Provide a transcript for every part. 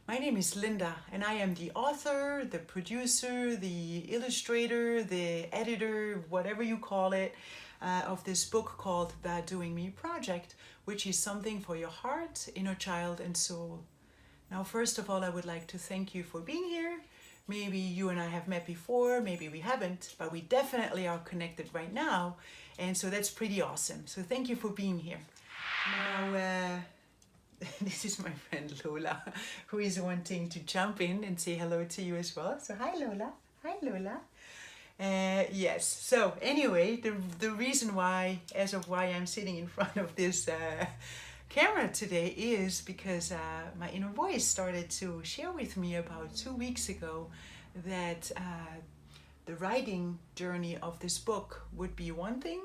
My name is Linda, and I am the author, the producer, the illustrator, the editor, whatever you call it, of this book called The Doing Me Project, which is something for your heart, inner child, and soul. Now, first of all, I would like to thank you for being here. Maybe you and I have met before, maybe we haven't, but we definitely are connected right now, and so that's pretty awesome. So thank you for being here. Now, this is my friend Lola, who is wanting to jump in and say hello to you as well. So hi Lola. Hi Lola. Yes. So anyway, the reason why, why I'm sitting in front of this camera today is because my inner voice started to share with me about 2 weeks ago that the writing journey of this book would be one thing,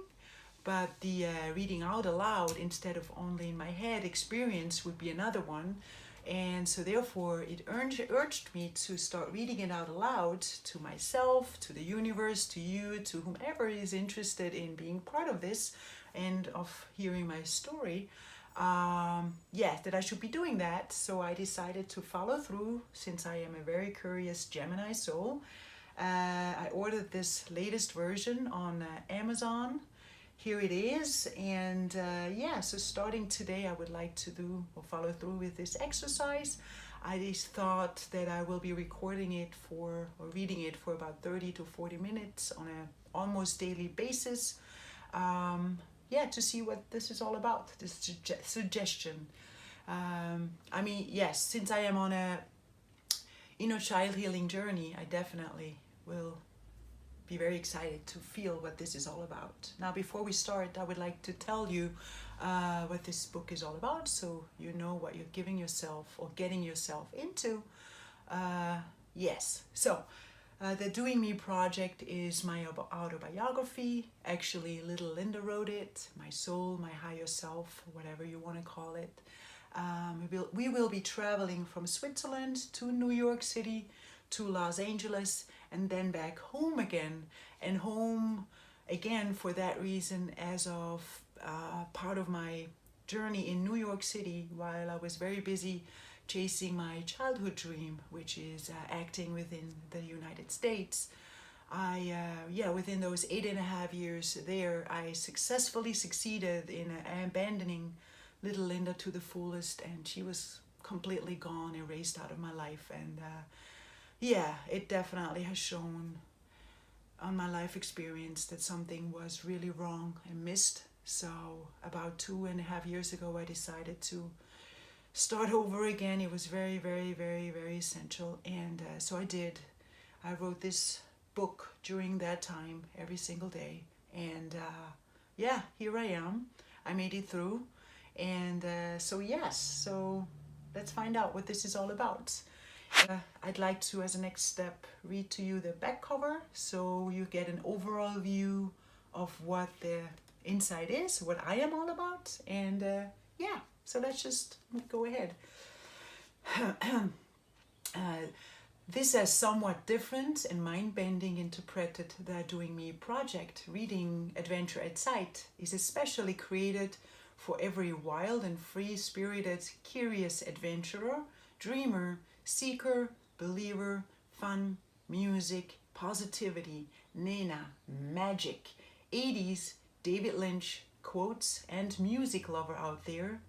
but the reading out aloud instead of only in my head experience would be another one. And so therefore it urged me to start reading it out aloud to myself, to the universe, to you, to whomever is interested in being part of this and of hearing my story. That I should be doing that. So I decided to follow through, since I am a very curious Gemini soul. I ordered this latest version on Amazon. Here it is, and so starting today I would like to do or follow through with this exercise. I just thought that I will be recording it or reading it for about 30 to 40 minutes on a almost daily basis, to see what this is all about, this suggestion. Since I am on a inner child healing journey, I definitely will be very excited to feel what this is all about. Now, before we start, I would like to tell you what this book is all about, so you know what you're giving yourself or getting yourself into. The Doing Me Project is my autobiography. Actually, little Linda wrote it, my soul, my higher self, whatever you want to call it. We will be traveling from Switzerland to New York City to Los Angeles and then back home again, and home again for that reason as of part of my journey in New York City while I was very busy chasing my childhood dream, which is acting within the United States. Within those 8.5 years there, I successfully succeeded in abandoning little Linda to the fullest, and she was completely gone, erased out of my life. And it definitely has shown on my life experience that something was really wrong and missed. So about 2.5 years ago, I decided to start over again. It was very, very, very, very essential. And so I did. I wrote this book during that time every single day. And here I am. I made it through. And so let's find out what this is all about. I'd like to, as a next step, read to you the back cover so you get an overall view of what the inside is, what I am all about. And so let's just go ahead. This has somewhat different and mind-bending interpreted The Doing Me Project. Reading Adventure at Sight is especially created for every wild and free-spirited, curious adventurer, dreamer, seeker, believer, fun, music, positivity, Nena, magic, 80s, David Lynch, quotes, and music lover out there.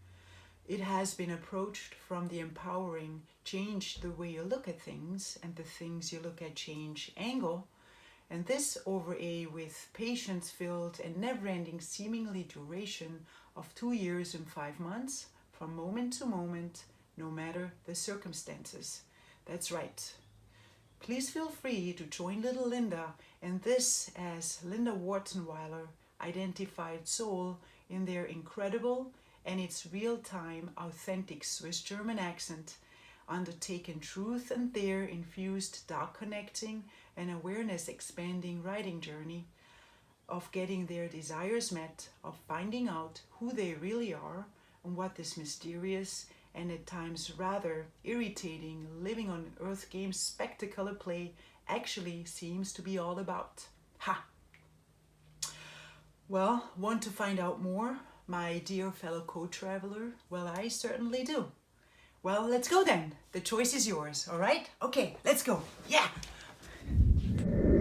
It has been approached from the empowering, change the way you look at things and the things you look at change angle, and this over a with patience-filled and never-ending seemingly duration of 2 years and 5 months, from moment to moment, no matter the circumstances. That's right. Please feel free to join little Linda and this as Linda Wartenweiler, identified soul, in their incredible and its real-time, authentic Swiss German accent, undertaken truth and their infused dark connecting and awareness expanding writing journey of getting their desires met, of finding out who they really are and what this mysterious and at times rather irritating living on earth game spectacular play actually seems to be all about. Ha! Well, want to find out more, my dear fellow co-traveler? Well, I certainly do. Well, let's go then. The choice is yours, all right? Okay, let's go. Yeah.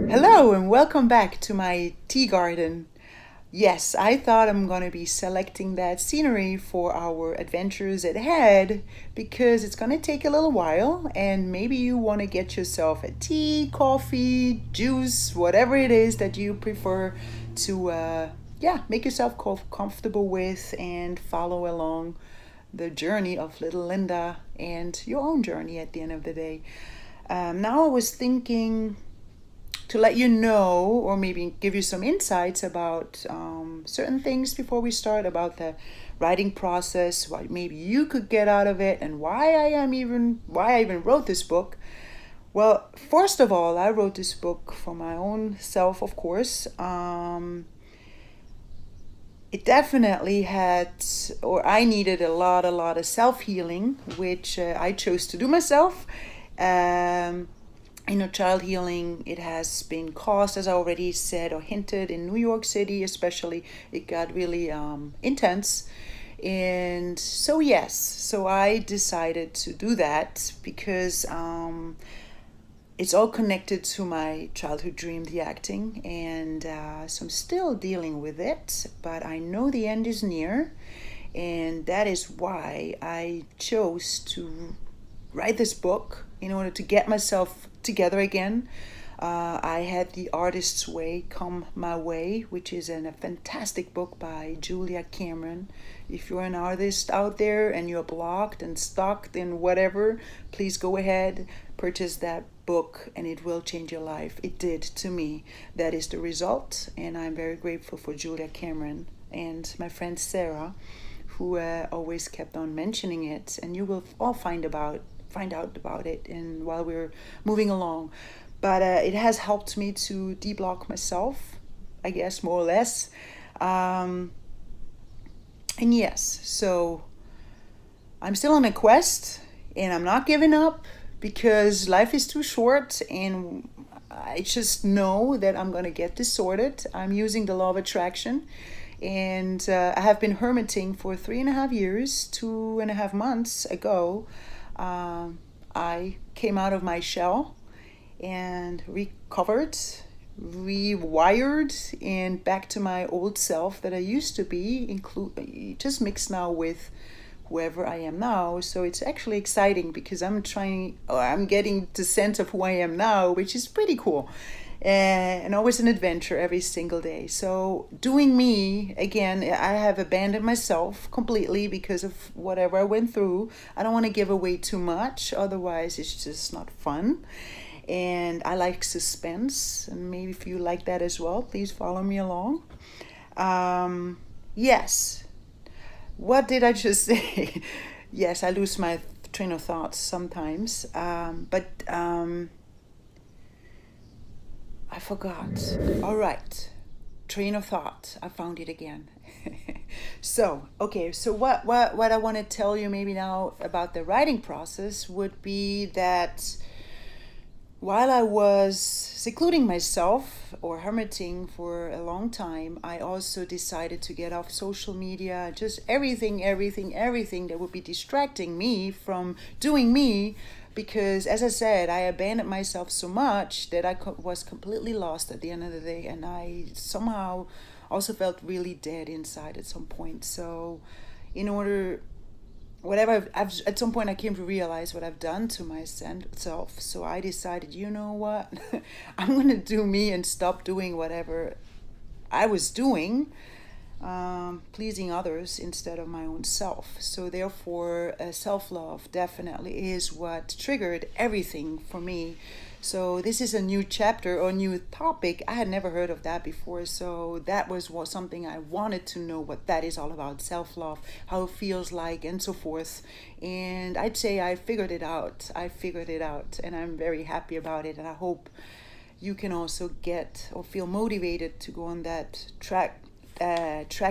Hello and welcome back to my tea garden. Yes, I thought I'm going to be selecting that scenery for our adventures ahead because it's going to take a little while and maybe you want to get yourself a tea, coffee, juice, whatever it is that you prefer to make yourself comfortable with and follow along the journey of little Linda and your own journey at the end of the day. Now I was thinking to let you know or maybe give you some insights about certain things before we start about the writing process, what maybe you could get out of it, and why I even wrote this book. Well, first of all, I wrote this book for my own self, of course. It definitely I needed a lot of self-healing, which I chose to do myself. Child healing, it has been caused, as I already said or hinted, in New York City especially. It got really intense. And so I decided to do that because it's all connected to my childhood dream, the acting. And so I'm still dealing with it, but I know the end is near. And that is why I chose to write this book in order to get myself together again. I had The Artist's Way come my way, which is a fantastic book by Julia Cameron. If you're an artist out there and you're blocked and stuck in whatever, please go ahead, purchase that book, and it will change your life. It did to me. That is the result, and I'm very grateful for Julia Cameron and my friend Sarah, who always kept on mentioning it, and you will all find out about it and while we're moving along. But it has helped me to deblock myself, I guess, more or less. And yes, so I'm still on a quest and I'm not giving up because life is too short, and I just know that I'm going to get this sorted. I'm using the law of attraction, and I have been hermiting for 3.5 years. 2.5 months ago, I came out of my shell and recovered, rewired, and back to my old self that I used to be, just mixed now with whoever I am now. So it's actually exciting because I'm getting the sense of who I am now, which is pretty cool. And always an adventure every single day. So doing me, again, I have abandoned myself completely because of whatever I went through. I don't want to give away too much, otherwise it's just not fun. And I like suspense, and maybe if you like that as well, please follow me along. Yes. What did I just say? Yes, I lose my train of thoughts sometimes. But I forgot. All right. Train of thought. I found it again. So what I want to tell you maybe now about the writing process would be that while I was secluding myself or hermiting for a long time, I also decided to get off social media, just everything that would be distracting me from doing me. Because, as I said, I abandoned myself so much that I was completely lost at the end of the day. And I somehow also felt really dead inside at some point. So at some point I came to realize what I've done to myself. So I decided, you know what? I'm going to do me and stop doing whatever I was doing, pleasing others instead of my own self. So therefore, self-love definitely is what triggered everything for me. So this is a new chapter or new topic. I had never heard of that before. So that was something I wanted to know, what that is all about, self-love, how it feels like, and so forth. And I'd say I figured it out, and I'm very happy about it. And I hope you can also get or feel motivated to go on that track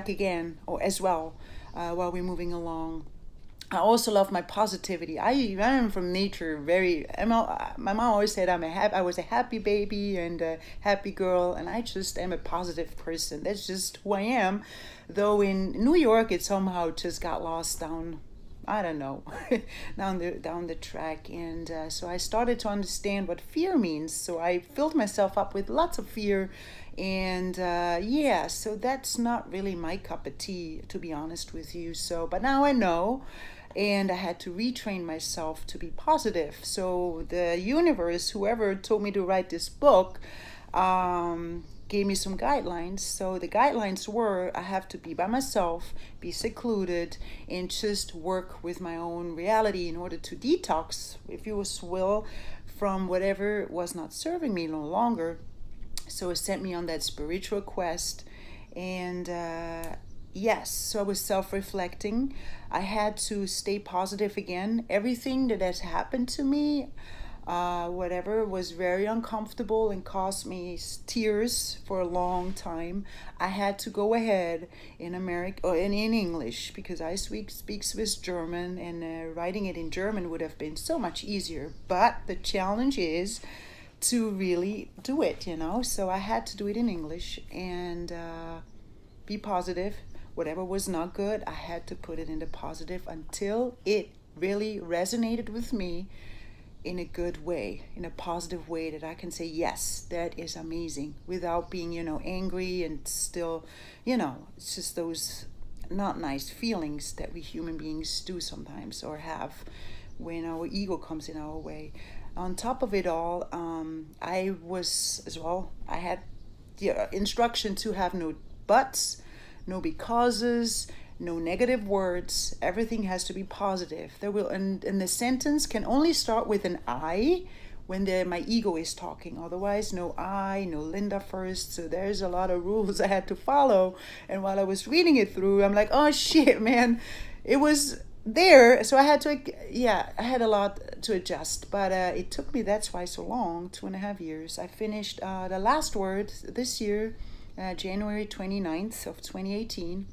again or as well while we're moving along. I also love my positivity. I am from nature my mom always said I was a happy baby and a happy girl, and I just am a positive person. That's just who I am. Though in New York, it somehow just got lost down I don't know, down the track. And so I started to understand what fear means. So I filled myself up with lots of fear. And yeah, so that's not really my cup of tea, to be honest with you. So, but now I know, and I had to retrain myself to be positive. So the universe, whoever told me to write this book, gave me some guidelines. So the guidelines were I have to be by myself, be secluded, and just work with my own reality in order to detox, if you will, from whatever was not serving me no longer. So it sent me on that spiritual quest. And yes, so I was self-reflecting. I had to stay positive again. Everything that has happened to me, whatever, was very uncomfortable and caused me tears for a long time. I had to go ahead in America or in English, because I speak Swiss German, and writing it in German would have been so much easier. But the challenge is to really do it, So I had to do it in English and be positive. Whatever was not good, I had to put it into positive until it really resonated with me in a good way, in a positive way, that I can say, yes, that is amazing, without being, angry and still, it's just those not nice feelings that we human beings do sometimes, or have, when our ego comes in our way. On top of it all, I had the instruction to have no buts, no becauses, no negative words. Everything has to be positive. And the sentence can only start with an I when my ego is talking. Otherwise, no I, no Linda first. So there's a lot of rules I had to follow. And while I was reading it through, I'm like, oh shit, man, it was there. So I had a lot to adjust. But it took me, that's why so long, 2.5 years. I finished the last word this year, January 29th of 2018.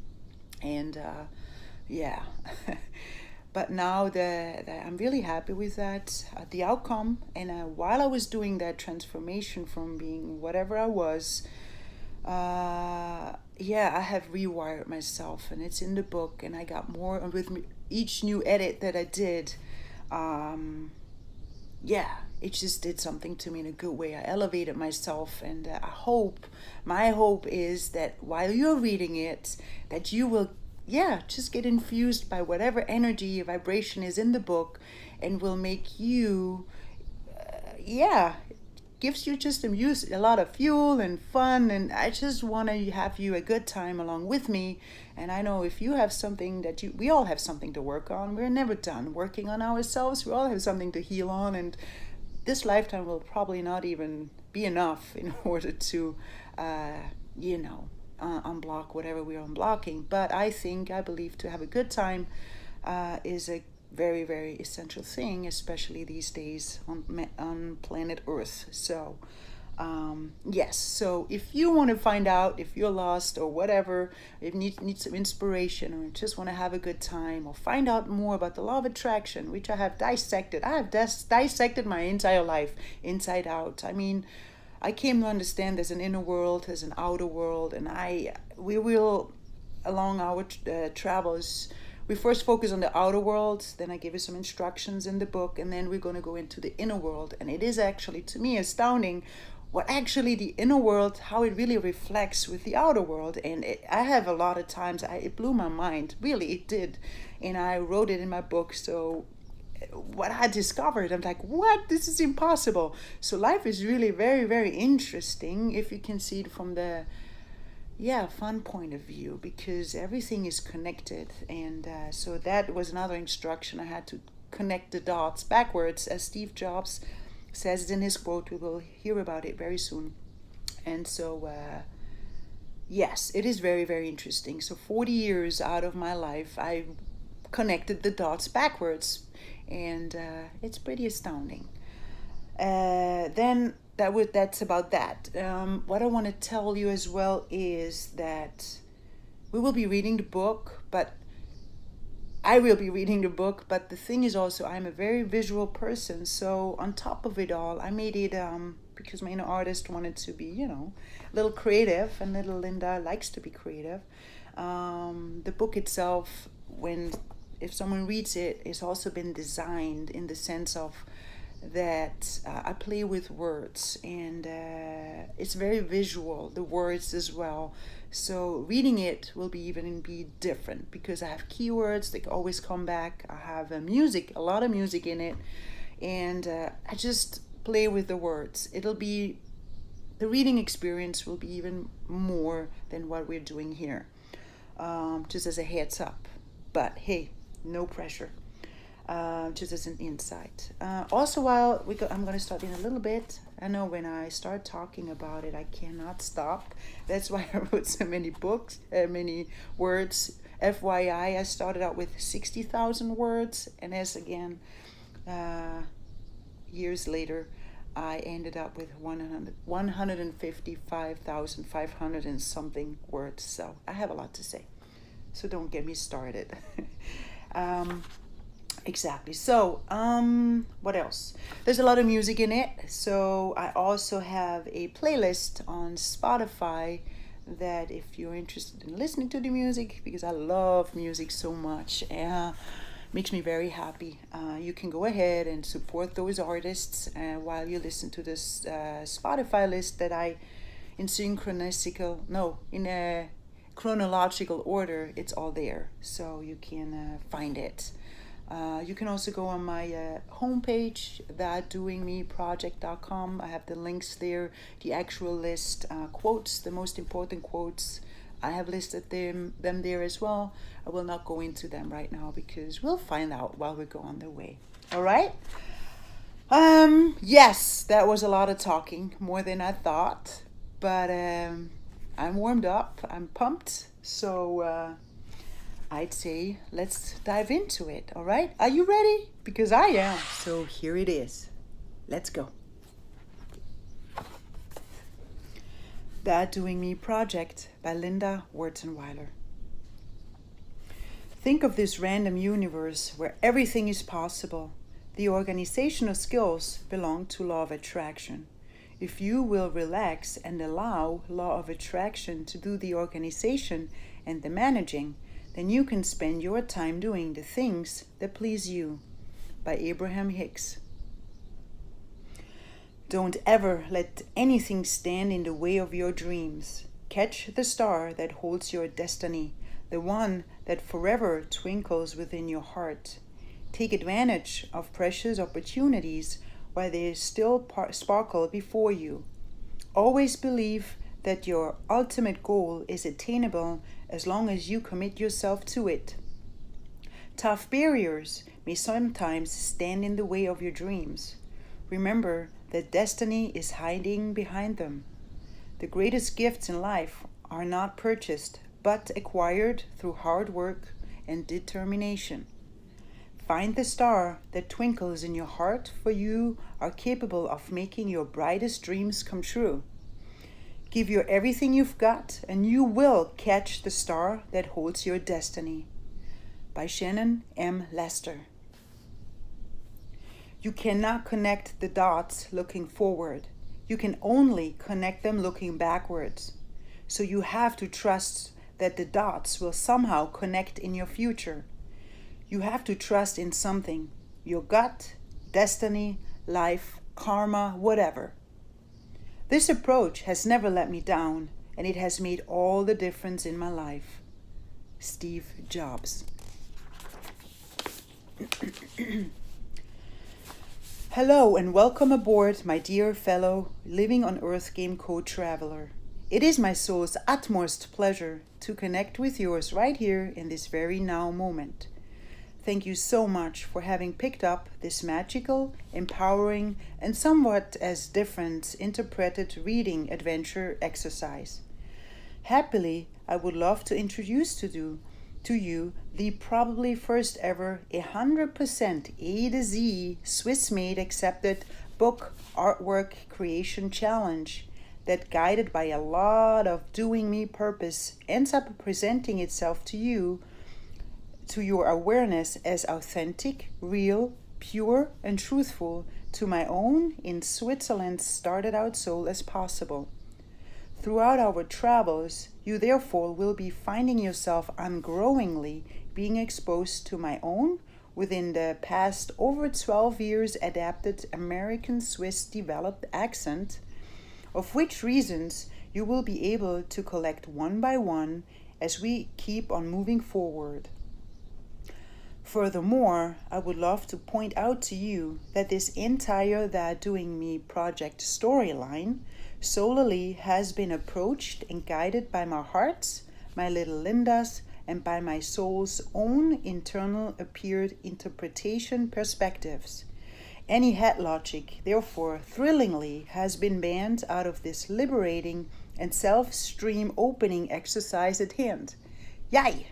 And yeah, but now I'm really happy with that, the outcome. And while I was doing that transformation from being whatever I was, yeah, I have rewired myself, and it's in the book. And I got more with each new edit that I did. Yeah, it just did something to me in a good way. I elevated myself, and my hope is that while you're reading it, that you will, just get infused by whatever energy, vibration is in the book, and will make you, gives you just a lot of fuel and fun. And I just want to have you a good time along with me. And I know if you have something we all have something to work on. We're never done working on ourselves. We all have something to heal on. And this lifetime will probably not even be enough in order to, unblock whatever we're unblocking. But I believe to have a good time is a very, very essential thing, especially these days on planet Earth. So yes, so if you want to find out if you're lost or whatever, if you need some inspiration, or just want to have a good time, or find out more about the law of attraction, which I have dissected. I have dissected my entire life inside out. I mean, I came to understand there's an inner world, there's an outer world, and we will, along our travels, we first focus on the outer world, then I give you some instructions in the book, and then we're going to go into the inner world. And it is actually, to me, astounding what actually the inner world, how it really reflects with the outer world. And I have a lot of times, it blew my mind, really, it did. And I wrote it in my book. So what I discovered, I'm like, what? This is impossible. So life is really very, very interesting if you can see it from the fun point of view, because everything is connected. And so that was another instruction. I had to connect the dots backwards, as Steve Jobs says it in his quote. We will hear about it very soon. And so yes, it is very, very interesting. So 40 years out of my life, I connected the dots backwards, and it's pretty astounding. Then that's about that. What I want to tell you as well is that we will be reading the book, but I will be reading the book. But the thing is also, I'm a very visual person. So on top of it all, I made it because my inner artist wanted to be, a little creative, and little Linda likes to be creative. The book itself, when if someone reads it, it's also been designed in the sense of that I play with words, and it's very visual, the words as well. So reading it will be different because I have keywords that always come back. I have a lot of music in it, and I just play with the words. The reading experience will be even more than what we're doing here, just as a heads up. But hey, no pressure. Just as an insight. Also, while I'm going to start in a little bit. I know when I start talking about it, I cannot stop. That's why I wrote so many many words. FYI, I started out with 60,000 words, and as again, years later, I ended up with 155,500 and something words. So I have a lot to say. So don't get me started. Exactly. So, what else? There's a lot of music in it. So I also have a playlist on Spotify that if you're interested in listening to the music, because I love music so much, makes me very happy. You can go ahead and support those artists while you listen to this Spotify list that in a chronological order, it's all there. So you can find it. You can also go on my homepage, VideoAudioBook.com. I have the links there, the actual list, quotes, the most important quotes. I have listed them there as well. I will not go into them right now because we'll find out while we go on the way. All right? Yes, that was a lot of talking, more than I thought. But I'm warmed up. I'm pumped. So I'd say let's dive into it, all right? Are you ready? Because I am. So here it is. Let's go. That Doing Me Project by Linda Wartenweiler. Think of this random universe where everything is possible. The organizational skills belong to law of attraction. If you will relax and allow law of attraction to do the organization and the managing, then you can spend your time doing the things that please you. By Abraham Hicks. Don't ever let anything stand in the way of your dreams. Catch the star that holds your destiny, the one that forever twinkles within your heart. Take advantage of precious opportunities while they still sparkle before you. Always believe that your ultimate goal is attainable as long as you commit yourself to it. Tough barriers may sometimes stand in the way of your dreams. Remember that destiny is hiding behind them. The greatest gifts in life are not purchased, but acquired through hard work and determination. Find the star that twinkles in your heart, for you are capable of making your brightest dreams come true. Give your everything you've got, and you will catch the star that holds your destiny. By Shannon M. Lester. You cannot connect the dots looking forward. You can only connect them looking backwards. So you have to trust that the dots will somehow connect in your future. You have to trust in something, your gut, destiny, life, karma, whatever. This approach has never let me down, and it has made all the difference in my life. Steve Jobs. Hello and welcome aboard, my dear fellow Living on Earth Game co-traveler. It is my soul's utmost pleasure to connect with yours right here in this very now moment. Thank you so much for having picked up this magical, empowering, and somewhat as different interpreted reading adventure exercise. Happily, I would love to introduce to you the probably first ever 100% A to Z Swiss-made accepted book artwork creation challenge that, guided by a lot of doing me purpose, ends up presenting itself to you, to your awareness, as authentic, real, pure, and truthful to my own in Switzerland started out soul as possible. Throughout our travels, You therefore will be finding yourself ungrowingly being exposed to my own, within the past over 12 years, adapted American Swiss developed accent, of which reasons you will be able to collect one by one as we keep on moving forward. Furthermore, I would love to point out to you that this entire That Doing Me project storyline solely has been approached and guided by my heart's, my little Linda's, and by my soul's own internal appeared interpretation perspectives. Any head logic, therefore, thrillingly has been banned out of this liberating and self-stream opening exercise at hand. Yay!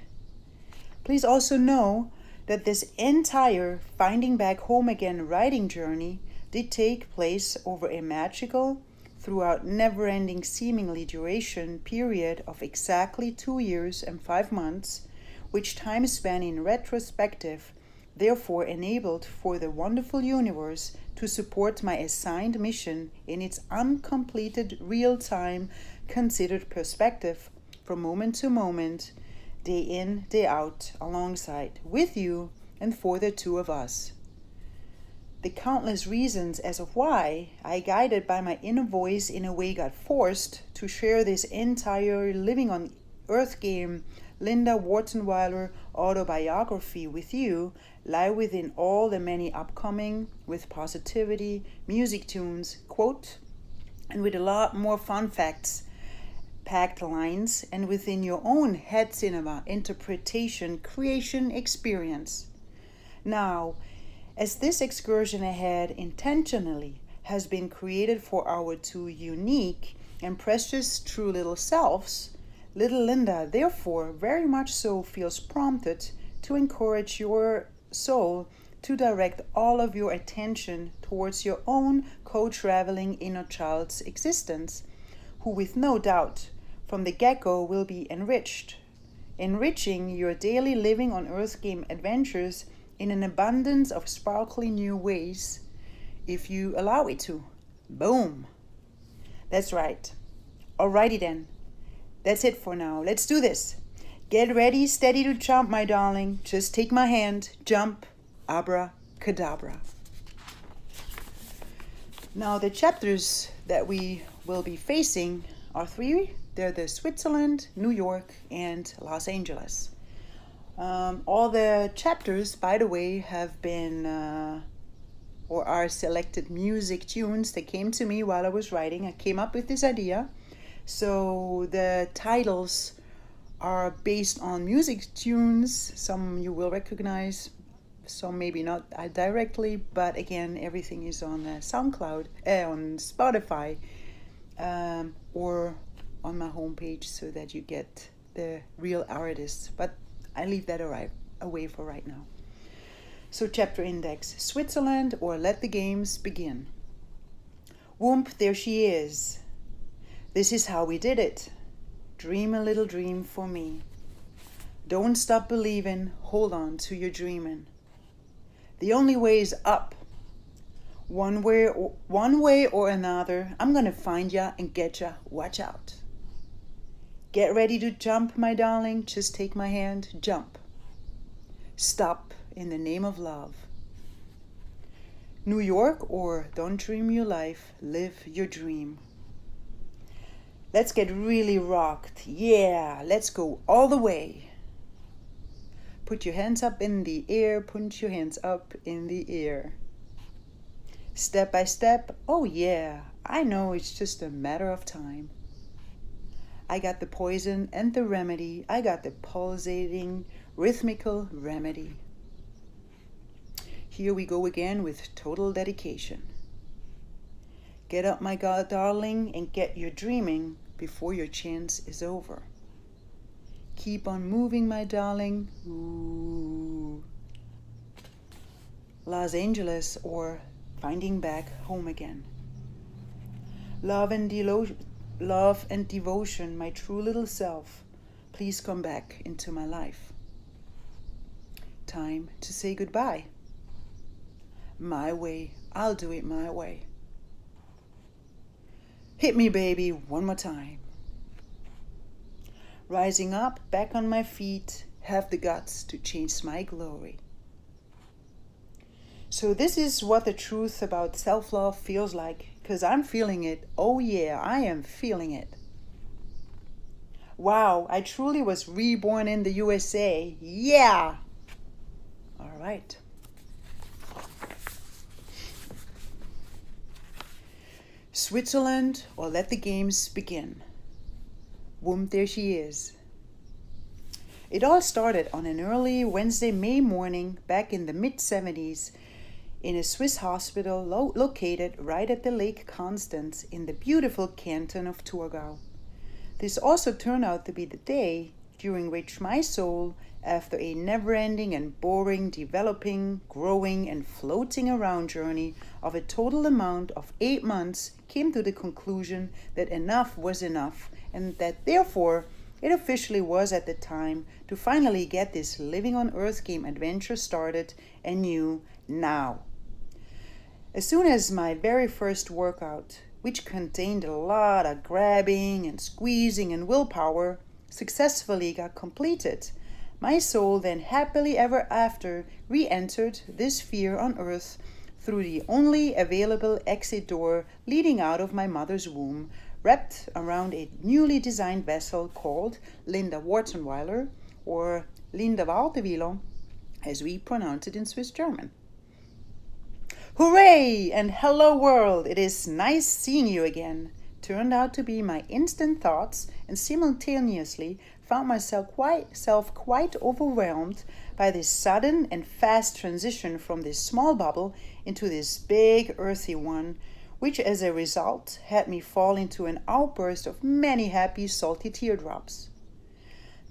Please also know that this entire Finding Back Home Again writing journey did take place over a magical, throughout never-ending seemingly duration period of exactly 2 years and 5 months, which time span in retrospective therefore enabled for the wonderful universe to support my assigned mission in its uncompleted real-time considered perspective from moment to moment, day in, day out, alongside, with you and for the two of us. The countless reasons as of why I, guided by my inner voice, in a way got forced to share this entire living on Earth game Linda Wartenweiler autobiography with you lie within all the many upcoming, with positivity, music tunes, quote, and with a lot more fun facts, packed lines, and within your own head cinema interpretation creation experience. Now, as this excursion ahead intentionally has been created for our two unique and precious true little selves, little Linda therefore very much so feels prompted to encourage your soul to direct all of your attention towards your own co-traveling inner child's existence, who with no doubt from the get-go will be enriching your daily living on Earth game adventures in an abundance of sparkly new ways, if you allow it to. Boom. That's right. Alrighty then. That's it for now. Let's do this. Get ready, steady to jump, my darling. Just take my hand, jump, abracadabra. Now the chapters that we will be facing are 3. They're the Switzerland, New York, and Los Angeles. All the chapters, by the way, have been or are selected music tunes that came to me while I was writing. I came up with this idea. So the titles are based on music tunes. Some you will recognize, some maybe not directly, but again, everything is on SoundCloud, on Spotify, or on my homepage so that you get the real artists. But I leave that away for right now. So chapter index, Switzerland, or Let the Games Begin. Whoomp, there she is. This is how we did it. Dream a little dream for me. Don't stop believing, hold on to your dreaming. The only way is up. One way or another, I'm gonna find ya and get ya, watch out. Get ready to jump, my darling. Just take my hand, jump. Stop in the name of love. New York, or don't dream your life, live your dream. Let's get really rocked. Yeah, let's go all the way. Put your hands up in the air, put your hands up in the air. Step by step, oh yeah, I know it's just a matter of time. I got the poison and the remedy. I got the pulsating, rhythmical remedy. Here we go again with total dedication. Get up, my God, darling, and get your dreaming before your chance is over. Keep on moving, my darling. Ooh. Los Angeles, or Finding Back Home Again. Love and devotion, my true little self, please come back into my life. Time to say goodbye. My way, I'll do it my way. Hit me, baby, one more time. Rising up, back on my feet, have the guts to chase my glory. So this is what the truth about self-love feels like, because I'm feeling it. Oh yeah, I am feeling it. Wow, I truly was reborn in the USA. Yeah! All right. Switzerland, or let the games begin. Boom, there she is. It all started on an early Wednesday, May morning back in the mid-70s in a Swiss hospital located right at the Lake Constance in the beautiful canton of Thurgau. This also turned out to be the day during which my soul, after a never-ending and boring developing, growing, and floating around journey of a total amount of 8 months, came to the conclusion that enough was enough, and that therefore it officially was at the time to finally get this living on earth game adventure started anew now. As soon as my very first workout, which contained a lot of grabbing and squeezing and willpower, successfully got completed, my soul then happily ever after re-entered this sphere on earth through the only available exit door leading out of my mother's womb, wrapped around a newly designed vessel called Linda Wartenweiler, or Linda Wartenweiler, as we pronounce it in Swiss German. Hooray! And hello world! It is nice seeing you again. Turned out to be my instant thoughts, and simultaneously found myself quite overwhelmed by this sudden and fast transition from this small bubble into this big earthy one, which as a result had me fall into an outburst of many happy salty teardrops.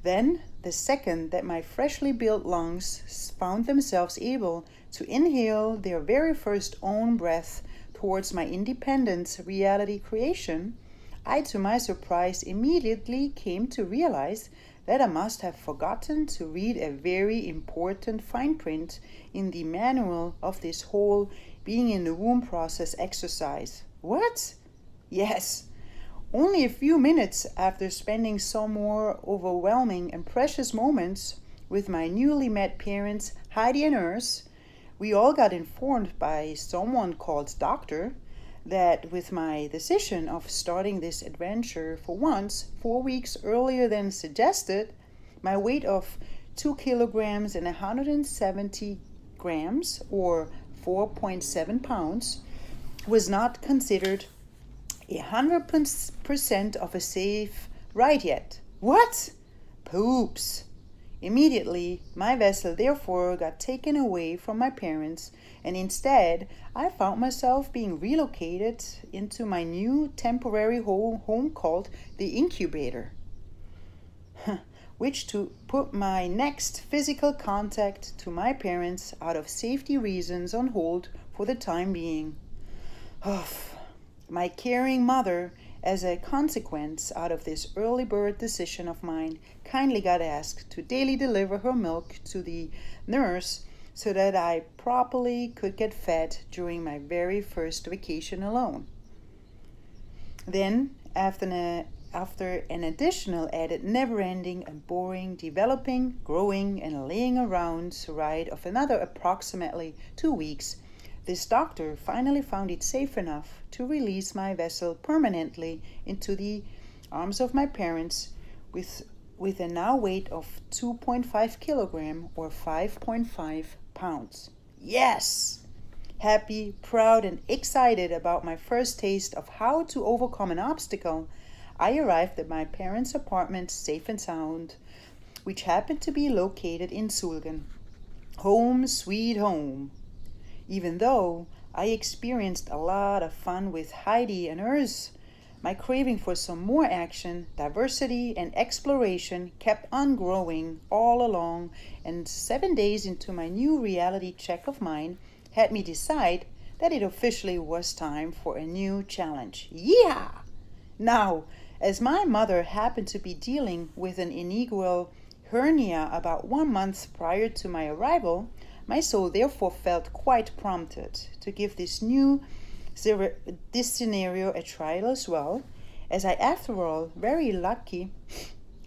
Then, the second that my freshly built lungs found themselves able to inhale their very first own breath towards my independent reality creation, I, to my surprise, immediately came to realize that I must have forgotten to read a very important fine print in the manual of this whole being in the womb process exercise. What? Yes. Only a few minutes after spending some more overwhelming and precious moments with my newly met parents, Heidi and Urs, we all got informed by someone called Doctor that with my decision of starting this adventure for once 4 weeks earlier than suggested, my weight of 2 kilograms and 170 grams, or 4.7 pounds, was not considered 100% of a safe ride yet. What? Poops. Immediately, my vessel therefore got taken away from my parents, and instead I found myself being relocated into my new temporary home called the incubator, which to put my next physical contact to my parents out of safety reasons on hold for the time being. My caring mother, as a consequence out of this early bird decision of mine, kindly got asked to daily deliver her milk to the nurse so that I properly could get fed during my very first vacation alone. Then, after an additional added never-ending and boring developing, growing, and laying around ride of another approximately 2 weeks, this doctor finally found it safe enough to release my vessel permanently into the arms of my parents with a now weight of 2.5 kilogram or 5.5 pounds. Yes! Happy, proud, and excited about my first taste of how to overcome an obstacle, I arrived at my parents' apartment safe and sound, which happened to be located in Sulgen. Home sweet home. Even though I experienced a lot of fun with Heidi and Urs, my craving for some more action, diversity, and exploration kept on growing all along, and 7 days into my new reality check of mine had me decide that it officially was time for a new challenge. Yeah! Now, as my mother happened to be dealing with an inguinal hernia about 1 month prior to my arrival, my soul therefore felt quite prompted to give this scenario a trial as well, as I, after all, very lucky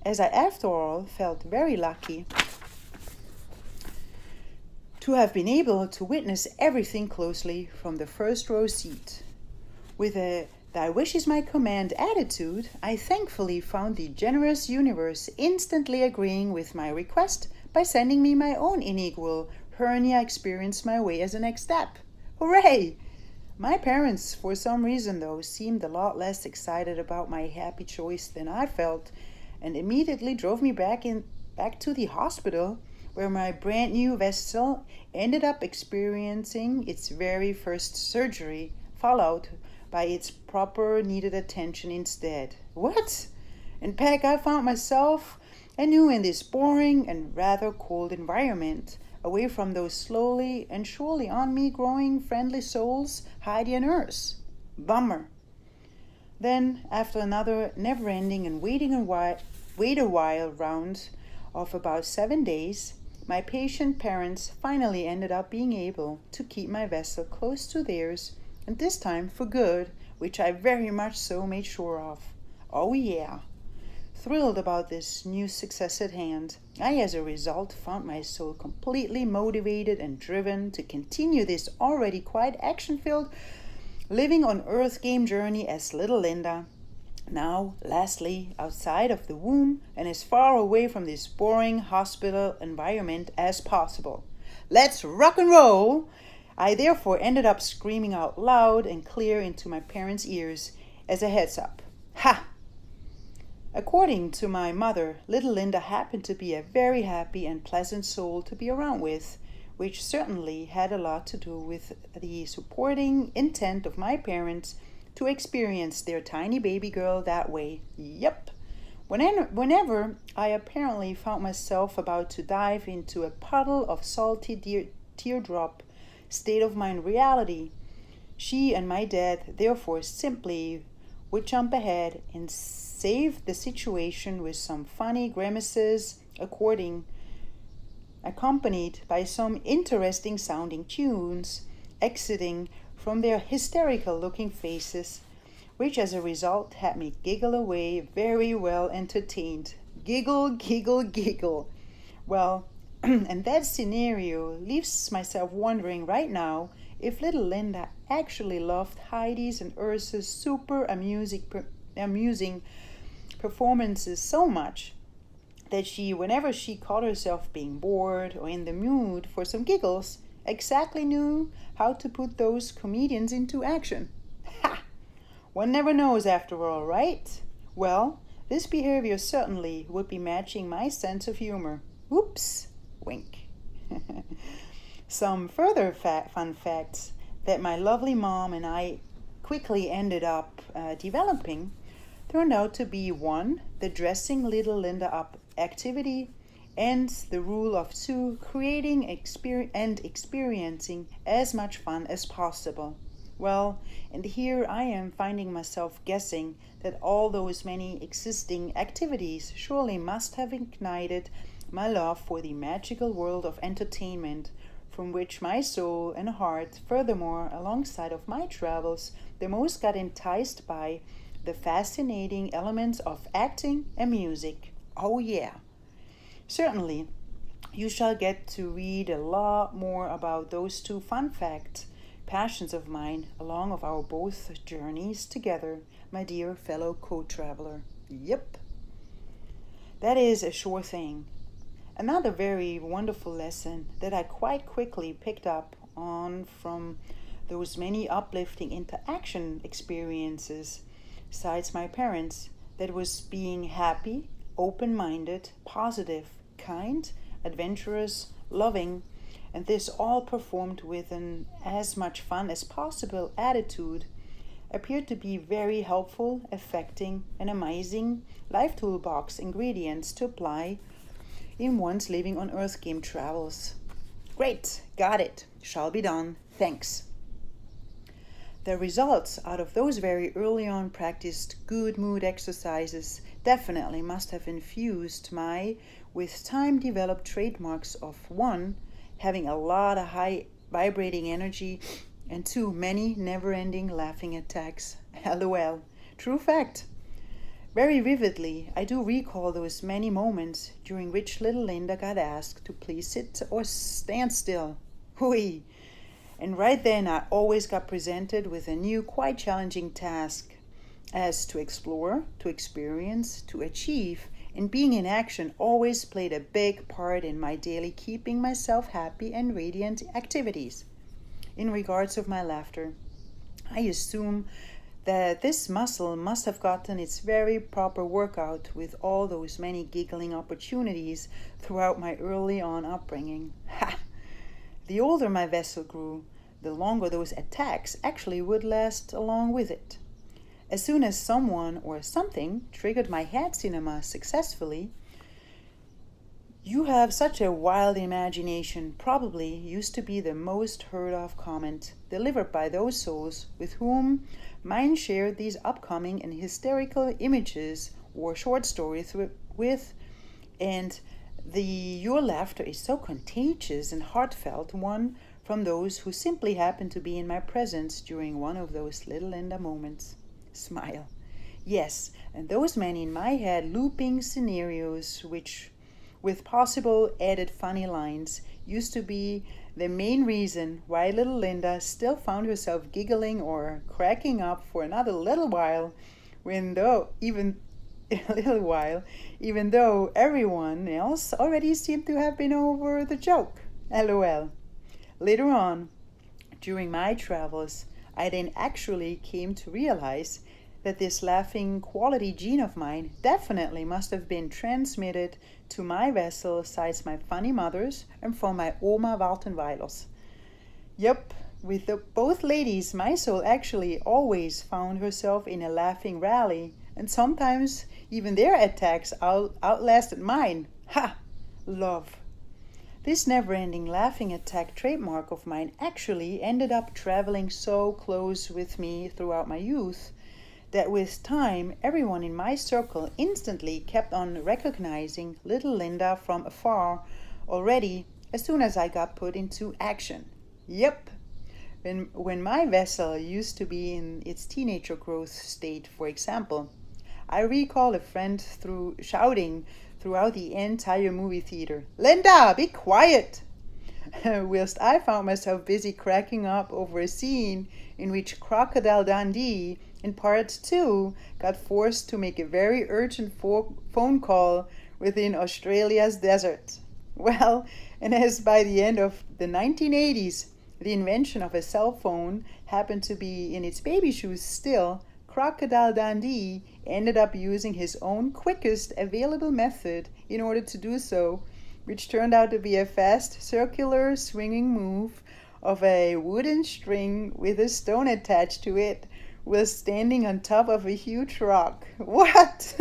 as I after all felt very lucky to have been able to witness everything closely from the first row seat. With a "thy wish is my command" attitude, I thankfully found the generous universe instantly agreeing with my request by sending me my own inaugural hernia experience my way as a next step. Hooray! My parents, for some reason though, seemed a lot less excited about my happy choice than I felt, and immediately drove me back to the hospital, where my brand new vessel ended up experiencing its very first surgery, followed by its proper needed attention instead. What? And Peg, I found myself anew in this boring and rather cold environment, away from those slowly and surely on me growing friendly souls, Heidi and Urs. Bummer. Then, after another never-ending and wait a while round of about 7 days, my patient parents finally ended up being able to keep my vessel close to theirs, and this time for good, which I very much so made sure of. Oh yeah. Thrilled about this new success at hand, I as a result found my soul completely motivated and driven to continue this already quite action-filled living on Earth game journey as little Linda. Now, lastly, outside of the womb and as far away from this boring hospital environment as possible. Let's rock and roll! I therefore ended up screaming out loud and clear into my parents' ears as a heads up. Ha! According to my mother, little Linda happened to be a very happy and pleasant soul to be around with, which certainly had a lot to do with the supporting intent of my parents to experience their tiny baby girl that way. Yep. Whenever I apparently found myself about to dive into a puddle of salty teardrop state of mind reality, she and my dad therefore simply would jump ahead and save the situation with some funny grimaces accompanied by some interesting sounding tunes, exiting from their hysterical looking faces, which as a result had me giggle away very well entertained. Giggle, giggle, giggle. Well, and that scenario leaves myself wondering right now if little Linda actually loved Heidi's and Ursa's super amusing performances so much that she, whenever she caught herself being bored or in the mood for some giggles, exactly knew how to put those comedians into action. Ha! One never knows after all, right? Well, this behavior certainly would be matching my sense of humor. Whoops! Wink. Some further fun facts that my lovely mom and I quickly ended up developing turned out to be 1, the dressing little Linda up activity, and the rule of 2, creating and experiencing as much fun as possible. Well, and here I am finding myself guessing that all those many existing activities surely must have ignited my love for the magical world of entertainment, from which my soul and heart, furthermore, alongside of my travels, the most got enticed by the fascinating elements of acting and music. Oh yeah. Certainly, you shall get to read a lot more about those 2 fun passions of mine along of our both journeys together, my dear fellow co-traveler. Yep. That is a sure thing. Another very wonderful lesson that I quite quickly picked up on from those many uplifting interaction experiences, besides my parents, that was being happy, open-minded, positive, kind, adventurous, loving, and this all performed with an as much fun as possible attitude, appeared to be very helpful, affecting, and amazing life toolbox ingredients to apply in one's living on Earth game travels. Great, got it, shall be done, thanks. The results out of those very early on practiced good mood exercises definitely must have infused my, with time developed trademarks of 1, having a lot of high vibrating energy, and 2, many never-ending laughing attacks. LOL. True fact. Very vividly, I do recall those many moments during which little Linda got asked to please sit or stand still. Hui! And right then I always got presented with a new, quite challenging task as to explore, to experience, to achieve, and being in action always played a big part in my daily keeping myself happy and radiant activities. In regards of my laughter, I assume that this muscle must have gotten its very proper workout with all those many giggling opportunities throughout my early on upbringing. Ha! The older my vessel grew, the longer those attacks actually would last along with it. As soon as someone or something triggered my head cinema successfully, "You have such a wild imagination," probably used to be the most heard of comment delivered by those souls with whom mine shared these upcoming and hysterical images or short stories with, and the "your laughter is so contagious and heartfelt" one from those who simply happened to be in my presence during one of those little Linda moments. Smile. Yes, and those many in my head looping scenarios which, with possible added funny lines, used to be the main reason why little Linda still found herself giggling or cracking up for another little while, even though everyone else already seemed to have been over the joke. LOL. Later on, during my travels, I then actually came to realize that this laughing quality gene of mine definitely must have been transmitted to my vessel besides my funny mothers and from my Oma wartenweilers. Yup, with both ladies, my soul actually always found herself in a laughing rally, and sometimes even their attacks outlasted mine. Ha! Love. This never-ending laughing attack trademark of mine actually ended up traveling so close with me throughout my youth that with time, everyone in my circle instantly kept on recognizing little Linda from afar already as soon as I got put into action. Yep. When my vessel used to be in its teenager growth state, for example, I recall a friend shouting throughout the entire movie theater, "Linda, be quiet!" whilst I found myself busy cracking up over a scene in which Crocodile Dundee in part 2 got forced to make a very urgent phone call within Australia's desert. Well, and as by the end of the 1980s, the invention of a cell phone happened to be in its baby shoes still, Crocodile Dundee ended up using his own quickest available method in order to do so, which turned out to be a fast circular swinging move of a wooden string with a stone attached to it, while standing on top of a huge rock. What?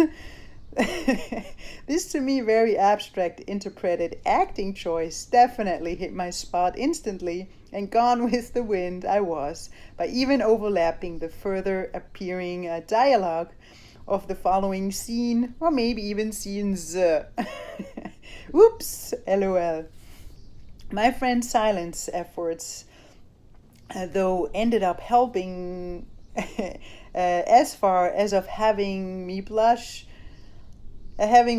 This to me very abstract interpreted acting choice definitely hit my spot instantly, and gone with the wind I was, by even overlapping the further appearing dialogue of the following scene, or maybe even scenes. Oops, LOL. My friend's silence efforts, though, ended up helping as far as of having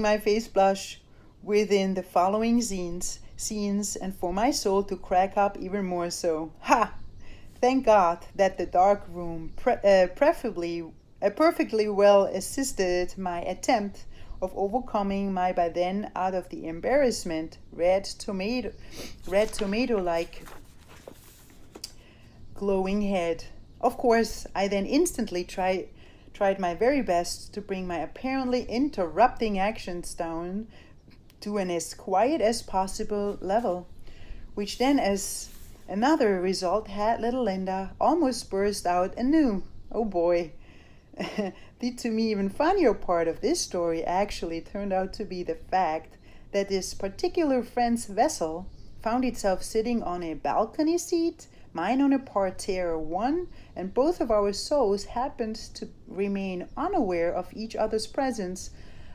my face blush within the following scenes, and for my soul to crack up even more so. Ha! Thank God that the dark room perfectly well assisted my attempt of overcoming my by then out of the embarrassment red tomato-like glowing head. Of course, I then instantly tried my very best to bring my apparently interrupting actions down to an as quiet as possible level, which then as another result had little Linda almost burst out anew. Oh boy. The to me even funnier part of this story actually turned out to be the fact that this particular friend's vessel found itself sitting on a balcony seat, mine on a parterre one, and both of our souls happened to remain unaware of each other's presence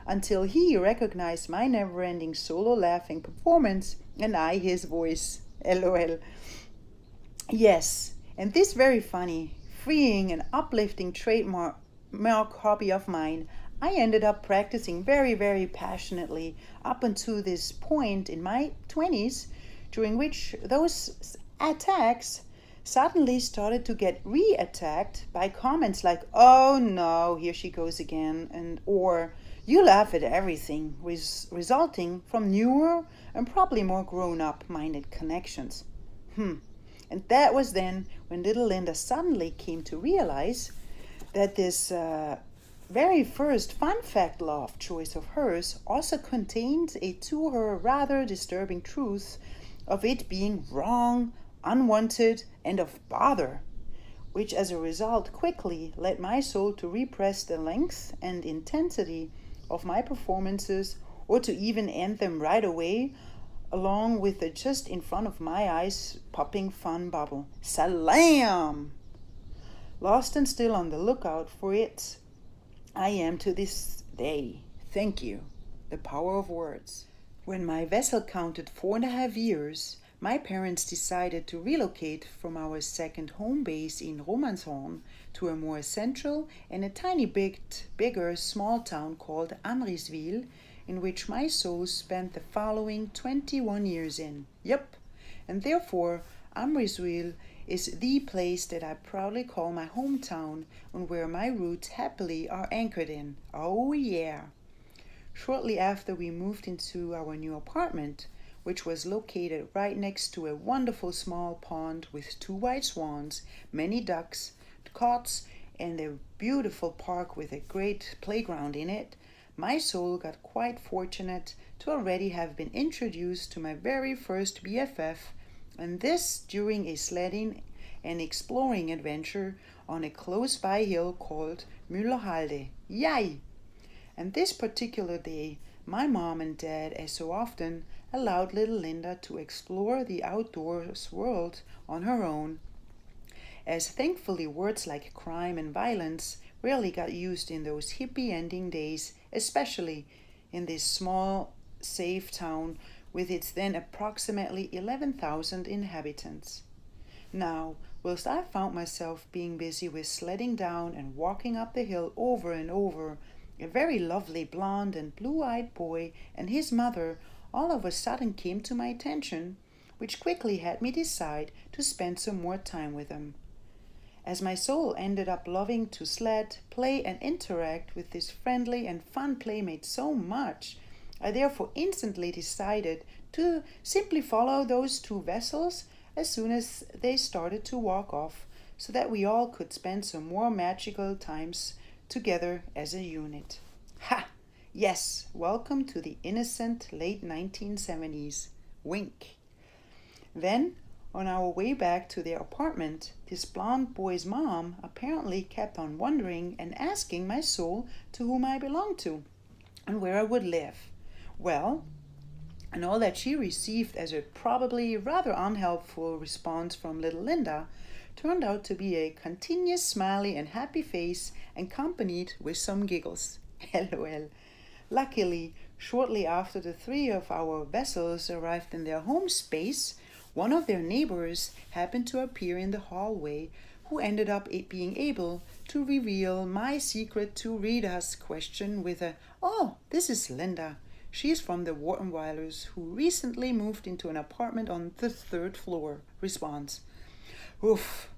until he recognized my never-ending solo laughing performance and I his voice. LOL. Yes, and this very funny, freeing and uplifting trademark hobby of mine I ended up practicing very, very passionately up until this point in my 20s, during which those attacks suddenly started to get re-attacked by comments like, "Oh no, here she goes again," or "You laugh at everything," resulting from newer and probably more grown-up minded connections. And that was then when little Linda suddenly came to realize that this very first fun fact love choice of hers also contained a to her rather disturbing truth of it being wrong, unwanted, and of bother, which as a result quickly led my soul to repress the length and intensity of my performances, or to even end them right away, along with the just in front of my eyes popping fun bubble. Salam! Lost and still on the lookout for it, I am to this day. Thank you. The power of words. When my vessel counted 4.5 years, my parents decided to relocate from our second home base in Romanshorn to a more central and a tiny bit bigger small town called Amriswil, in which my soul spent the following 21 years in. Yep, and therefore Amriswil is the place that I proudly call my hometown and where my roots happily are anchored in. Oh yeah. Shortly after we moved into our new apartment, which was located right next to a wonderful small pond with 2 white swans, many ducks, cots, and a beautiful park with a great playground in it, my soul got quite fortunate to already have been introduced to my very first BFF, and this during a sledding and exploring adventure on a close-by hill called Müllerhalde. Yay! And this particular day, my mom and dad, as so often, allowed little Linda to explore the outdoors world on her own, as thankfully words like crime and violence rarely got used in those hippie-ending days, especially in this small, safe town with its then approximately 11,000 inhabitants. Now, whilst I found myself being busy with sledding down and walking up the hill over and over, a very lovely blonde and blue-eyed boy and his mother all of a sudden came to my attention, which quickly had me decide to spend some more time with them. As my soul ended up loving to sled, play, and interact with this friendly and fun playmate so much, I therefore instantly decided to simply follow those 2 vessels as soon as they started to walk off, so that we all could spend some more magical times together as a unit. Ha! Yes, welcome to the innocent late 1970s. Wink. Then, on our way back to their apartment, this blonde boy's mom apparently kept on wondering and asking my soul to whom I belonged to and where I would live. Well, and all that she received as a probably rather unhelpful response from little Linda turned out to be a continuous smiley and happy face accompanied with some giggles. LOL. Luckily, shortly after the 3 of our vessels arrived in their home space, one of their neighbors happened to appear in the hallway, who ended up being able to reveal my secret to read us question with a, "Oh, this is Linda. She's from the Wartenweilers who recently moved into an apartment on the 3rd floor," response. Oof.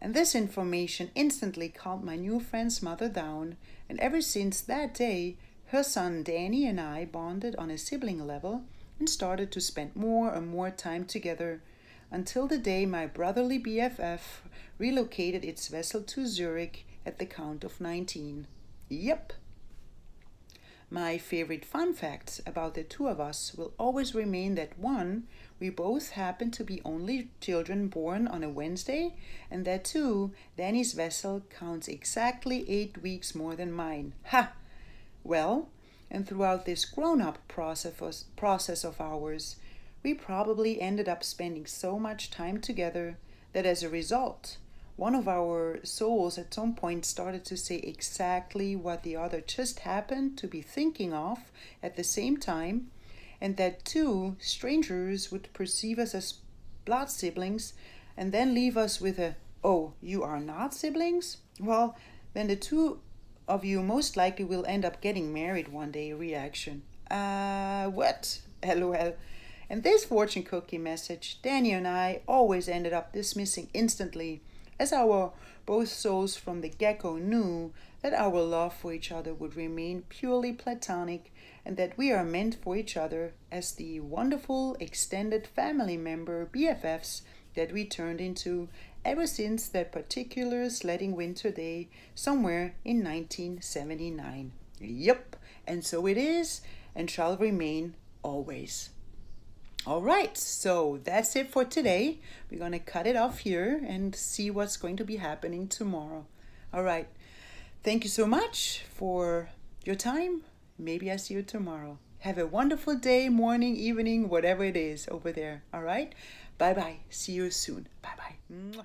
And this information instantly calmed my new friend's mother down, and ever since that day, her son Danny and I bonded on a sibling level and started to spend more and more time together, until the day my brotherly BFF relocated its vessel to Zurich at the count of 19. Yep. My favorite fun facts about the 2 of us will always remain that 1, we both happen to be only children born on a Wednesday, and that 2, Danny's vessel counts exactly 8 weeks more than mine. Ha! Well, and throughout this grown-up process of ours, we probably ended up spending so much time together that as a result, one of our souls at some point started to say exactly what the other just happened to be thinking of at the same time, and that 2 strangers would perceive us as blood siblings and then leave us with a, "Oh, you are not siblings?" Well, then the 2 of you most likely will end up getting married one day reaction. What? LOL. In this fortune cookie message, Danny and I always ended up dismissing instantly, as our both souls from the get-go knew that our love for each other would remain purely platonic and that we are meant for each other as the wonderful extended family member BFFs that we turned into ever since that particular sledding winter day somewhere in 1979. Yep, and so it is and shall remain always. All right, so that's it for today. We're going to cut it off here and see what's going to be happening tomorrow. All right, thank you so much for your time. Maybe I see you tomorrow. Have a wonderful day, morning, evening, whatever it is over there. All right, bye-bye. See you soon. Bye-bye.